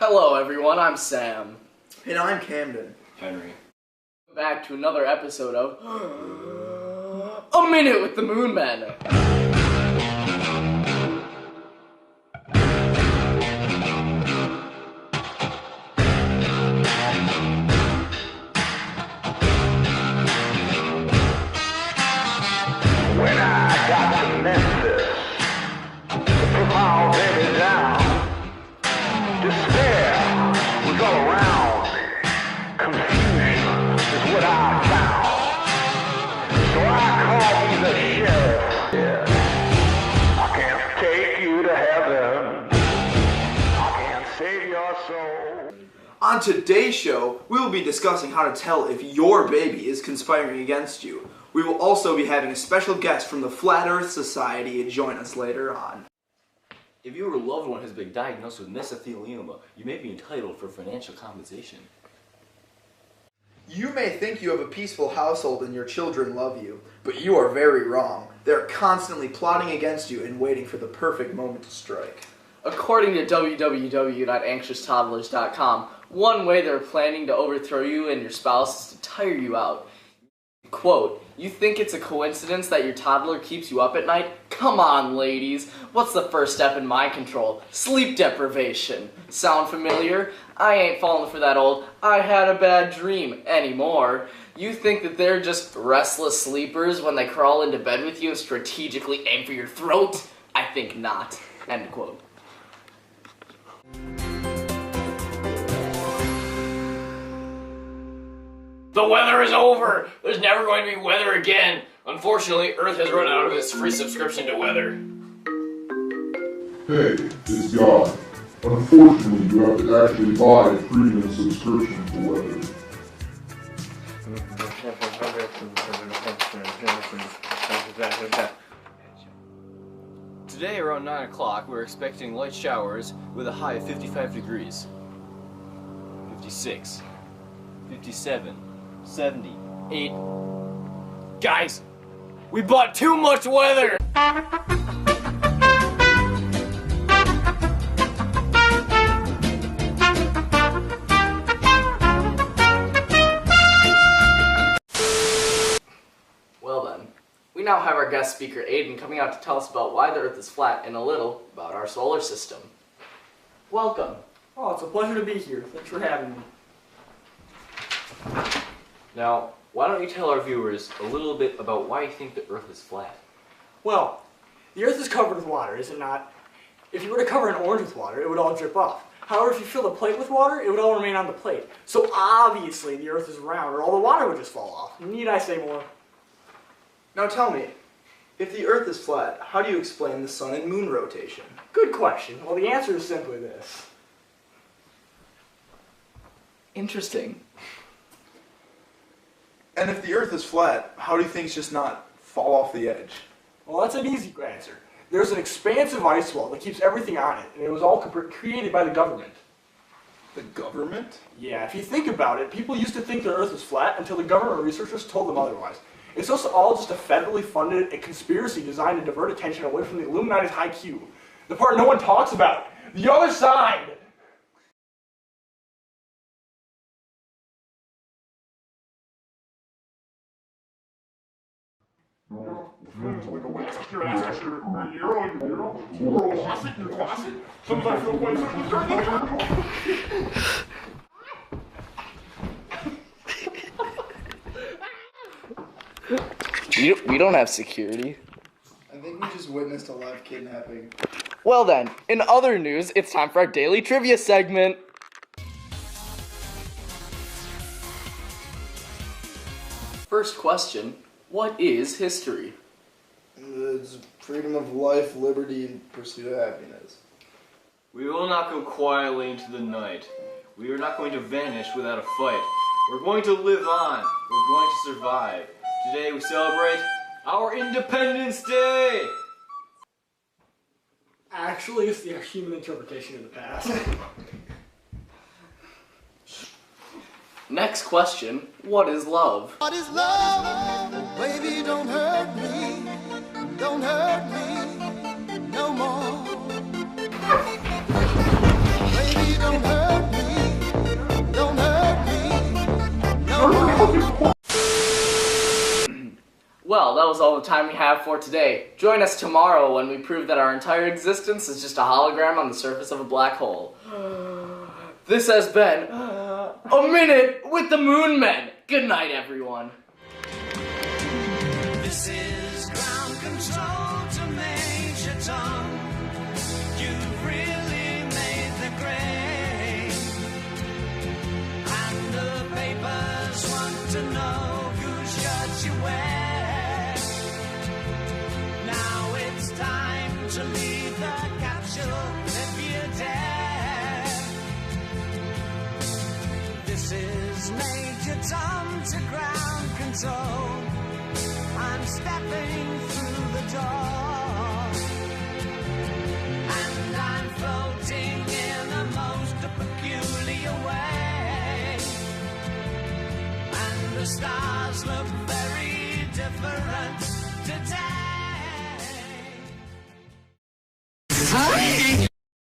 Hello everyone, I'm Sam. And I'm Camden. Henry. Back to another episode of A Minute with the Moon Men. When I got to Memphis, put my old baby down. Despair was all around me. Confusion is what I found. So I called me the sheriff. Yeah. I can't take you to heaven. I can't save your soul. On today's show, we will be discussing how to tell if your baby is conspiring against you. We will also be having a special guest from the Flat Earth Society join us later on. If your loved one has been diagnosed with mesothelioma, you may be entitled for financial compensation. You may think you have a peaceful household and your children love you, but you are very wrong. They're constantly plotting against you and waiting for the perfect moment to strike. According to www.anxioustoddlers.com, one way they're planning to overthrow you and your spouse is to tire you out. Quote, you think it's a coincidence that your toddler keeps you up at night? Come on, ladies. What's the first step in mind control? Sleep deprivation. Sound familiar? I ain't falling for that old, I had a bad dream anymore. You think that they're just restless sleepers when they crawl into bed with you and strategically aim for your throat? I think not. End quote. The weather is over! There's never going to be weather again! Unfortunately, Earth has run out of its free subscription to weather. Hey, it's God. Unfortunately, you have to actually buy a premium subscription to weather. Today around 9 o'clock, we're expecting light showers with a high of 55 degrees. 56. 57. 78. Guys, we bought too much weather! Well then, we now have our guest speaker Aiden coming out to tell us about why the Earth is flat and a little about our solar system. Welcome. Oh, it's a pleasure to be here. Thanks for having me. Now, why don't you tell our viewers a little bit about why you think the Earth is flat? Well, the Earth is covered with water, is it not? If you were to cover an orange with water, it would all drip off. However, if you fill the plate with water, it would all remain on the plate. So obviously the Earth is round, or all the water would just fall off. Need I say more? Now tell me, if the Earth is flat, how do you explain the sun and moon rotation? Good question. Well, the answer is simply this. Interesting. And if the Earth is flat, how do things just not fall off the edge? Well, that's an easy answer. There's an expansive ice wall that keeps everything on it, and it was all created by the government. The government? Yeah, if you think about it, people used to think the Earth was flat until the government researchers told them otherwise. It's also all just a federally funded conspiracy designed to divert attention away from the Illuminati's high Q. The part no one talks about. The other side! Sometimes I feel quite We don't have security. I think we just witnessed a live kidnapping. Well then, in other news, it's time for our daily trivia segment. First question, what is history? It's freedom of life, liberty, and pursuit of happiness. We will not go quietly into the night. We are not going to vanish without a fight. We're going to live on. We're going to survive. Today we celebrate our Independence Day! Actually, it's the human interpretation of the past. Next question, what is love? What is love? Baby, don't hurt me. Don't hurt me no more. Baby, don't hurt me. all the time we have for today. Join us tomorrow when we prove that our entire existence is just a hologram on the surface of a black hole. This has been A Minute with the Moon Men. Good night, everyone. This is ground control to Major Tom. You've really made the grade. And the papers want to know whose shirt you wear. Now it's time to leave the capsule if you dare. This is Major Tom to ground control. I'm stepping through the door, and I'm floating in a most peculiar way, and the stars look very different